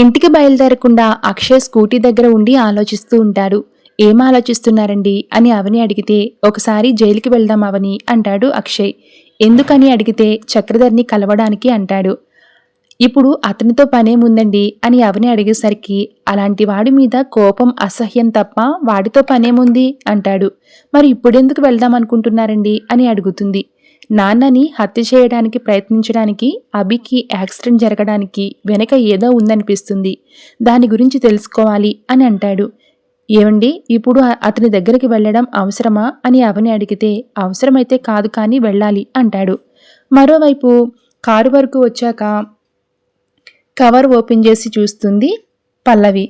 ఇంటికి బయలుదేరకుండా అక్షయ్ స్కూటీ దగ్గర ఉండి ఆలోచిస్తూ ఉంటాడు. ఏం ఆలోచిస్తున్నారండి అని అవని అడిగితే, ఒకసారి జైలుకి వెళ్దాం అవని అంటాడు అక్షయ్. ఎందుకని అడిగితే, చక్రధర్ని కలవడానికి అంటాడు. ఇప్పుడు అతనితో పనేముందండి అని అవని అడిగేసరికి, అలాంటి వాడి మీద కోపం అసహ్యం తప్ప వాడితో పనేముంది అంటాడు. మరి ఇప్పుడెందుకు వెళ్దాం అనుకుంటున్నారండి అని అడుగుతుంది. నాన్నని హత్య చేయడానికి ప్రయత్నించడానికి, అభికి యాక్సిడెంట్ జరగడానికి వెనక ఏదో ఉందనిపిస్తుంది. దాని గురించి తెలుసుకోవాలి అని అంటాడు. ఏవండి, ఇప్పుడు అతని దగ్గరికి వెళ్ళడం అవసరమా అని అవని అడిగితే, అవసరమైతే కాదు కానీ వెళ్ళాలి అంటాడు. మరోవైపు కారు వరకు వచ్చాక కవర్ ఓపెన్ చేసి చూస్తుంది పల్లవి.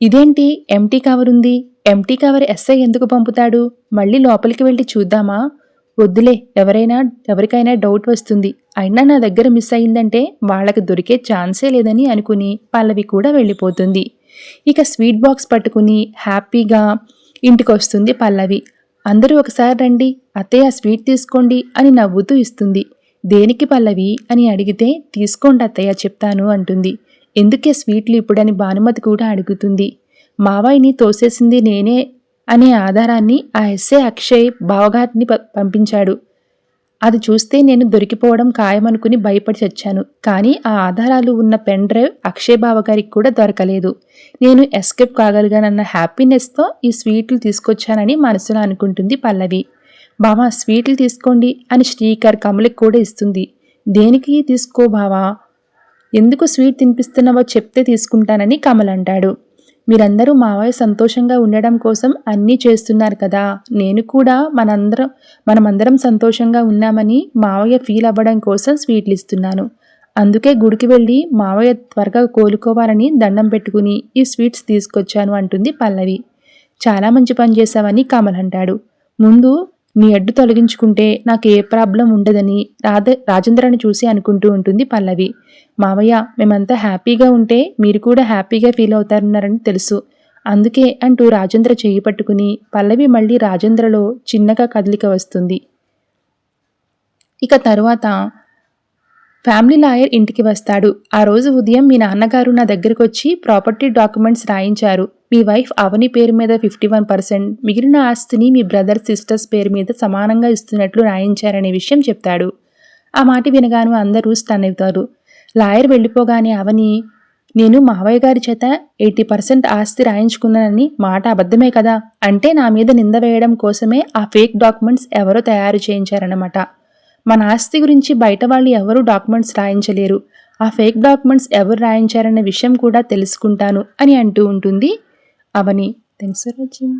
ఇదేంటి ఎంటీ కవర్ ఉంది? ఎంటీ కవర్ ఎస్ఐ ఎందుకు పంపుతాడు? మళ్ళీ లోపలికి వెళ్ళి చూద్దామా? వద్దులే, ఎవరికైనా డౌట్ వస్తుంది. అయినా నా దగ్గర మిస్ అయిందంటే వాళ్ళకి దొరికే ఛాన్సే లేదని అనుకుని పల్లవి కూడా వెళ్ళిపోతుంది. ఇక స్వీట్ బాక్స్ పట్టుకుని హ్యాపీగా ఇంటికొస్తుంది పల్లవి. అందరూ ఒకసారి రండి, అత్తయ్య స్వీట్ తీసుకోండి అని నవ్వుతూ ఇస్తుంది. దేనికి పల్లవి అని అడిగితే, తీసుకోండి అత్తయ్య చెప్తాను అంటుంది. ఎందుకే స్వీట్లు ఇప్పుడని భానుమతి కూడా అడుగుతుంది. మావయ్యని తోసేసింది నేనే అనే ఆధారాన్ని ఆ ఎస్ఏ అక్షయ్ బావగారిని పంపించాడు. అది చూస్తే నేను దొరికిపోవడం ఖాయమనుకుని భయపడి చచ్చాను. కానీ ఆ ఆధారాలు ఉన్న పెన్ డ్రైవ్ అక్షయ్ బావగారికి కూడా దొరకలేదు. నేను ఎస్కేప్ కాగలిగానన్న హ్యాపీనెస్తో ఈ స్వీట్లు తీసుకొచ్చానని మనసులో అనుకుంటుంది పల్లవి. బావా స్వీట్లు తీసుకోండి అని శ్రీకర్ కమలకి కూడా ఇస్తుంది. దేనికి తీసుకో బావా, ఎందుకు స్వీట్ తినిపిస్తున్నావో చెప్తే తీసుకుంటానని కమల్ అంటాడు. మీరందరూ మావయ్య సంతోషంగా ఉండడం కోసం అన్నీ చేస్తున్నారు కదా, నేను కూడా మనమందరం సంతోషంగా ఉన్నామని మావయ్య ఫీల్ అవ్వడం కోసం స్వీట్లు ఇస్తున్నాను. అందుకే గుడికి వెళ్ళి మావయ్య త్వరగా కోలుకోవాలని దండం పెట్టుకుని ఈ స్వీట్స్ తీసుకొచ్చాను అంటుంది పల్లవి. చాలా మంచి పని చేశావని కమల్ అంటాడు. ముందు నీ అడ్డు తొలగించుకుంటే నాకు ఏ ప్రాబ్లం ఉండదని రాజేంద్రని చూసి అనుకుంటూ ఉంటుంది పల్లవి. మావయ్య, మేమంతా హ్యాపీగా ఉంటే మీరు కూడా హ్యాపీగా ఫీల్ అవుతారన్నారని తెలుసు, అందుకే అంటూ రాజేంద్ర చెయ్యి పట్టుకుని పల్లవి మళ్ళీ రాజేంద్రలో చిన్నగా కదలిక వస్తుంది. ఇక తరువాత ఫ్యామిలీ లాయర్ ఇంటికి వస్తాడు. ఆ రోజు ఉదయం మీ నాన్నగారు నా దగ్గరకు వచ్చి ప్రాపర్టీ డాక్యుమెంట్స్ రాయించారు. మీ వైఫ్ అవని పేరు మీద 51%, మిగిలిన ఆస్తిని మీ బ్రదర్ సిస్టర్స్ పేరు మీద సమానంగా ఇస్తున్నట్లు రాయించారనే విషయం చెప్తాడు. ఆ మాట వినగాను అందరూ స్టన్ అవుతారు. లాయర్ వెళ్ళిపోగానే అవని, నేను మావయ్య గారి చేత 80% ఆస్తి రాయించుకున్నానని మాట అబద్ధమే కదా, అంటే నా మీద నింద వేయడం కోసమే ఆ ఫేక్ డాక్యుమెంట్స్ ఎవరో తయారు చేయించారన్నమాట. మన ఆస్తి గురించి బయట వాళ్ళు ఎవరూ డాక్యుమెంట్స్ రాయించలేరు. ఆ ఫేక్ డాక్యుమెంట్స్ ఎవరు రాయించారనే విషయం కూడా తెలుసుకుంటాను అని అంటూ ఉంటుంది అవని. Thanks for watching.